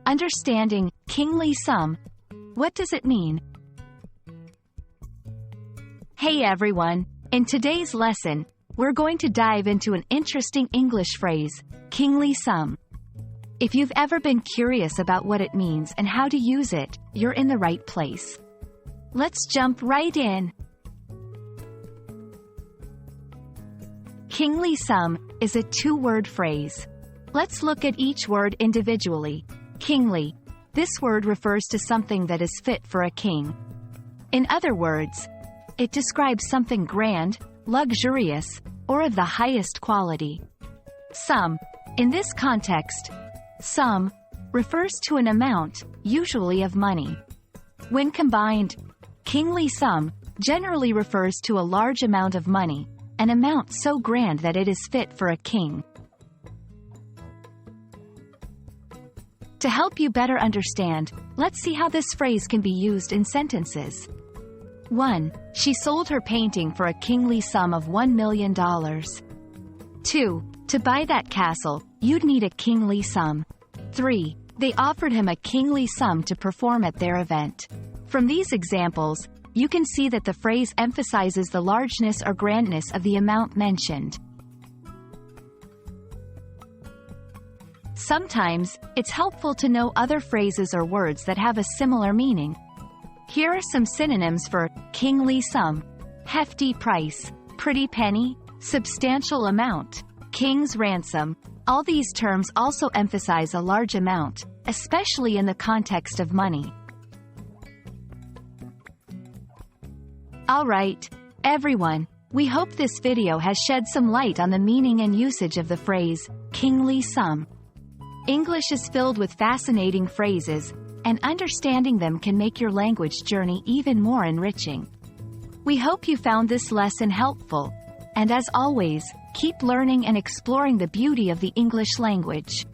Understanding kingly sum. What does it mean? Hey everyone! In today's lesson, we're going to dive into an interesting English phrase, kingly sum. If you've ever been curious about what it means and how to use it, you're in the right place. Let's jump right in. Kingly sum is a two-word phrase. Let's look at each word individually. Kingly. This word refers to something that is fit for a king. In other words, it describes something grand, luxurious, or of the highest quality. Sum. In this context, sum refers to an amount, usually of money. When combined, kingly sum generally refers to a large amount of money, an amount so grand that it is fit for a king. To help you better understand, let's see how this phrase can be used in sentences. 1. She sold her painting for a kingly sum of $1 million. 2. To buy that castle, you'd need a kingly sum. 3. They offered him a kingly sum to perform at their event. From these examples, you can see that the phrase emphasizes the largeness or grandness of the amount mentioned. Sometimes, it's helpful to know other phrases or words that have a similar meaning. Here are some synonyms for kingly sum: hefty price, pretty penny, substantial amount, king's ransom. All these terms also emphasize a large amount, especially in the context of money. Alright, everyone, we hope this video has shed some light on the meaning and usage of the phrase, kingly sum. English is filled with fascinating phrases, and understanding them can make your language journey even more enriching. We hope you found this lesson helpful, and as always, keep learning and exploring the beauty of the English language.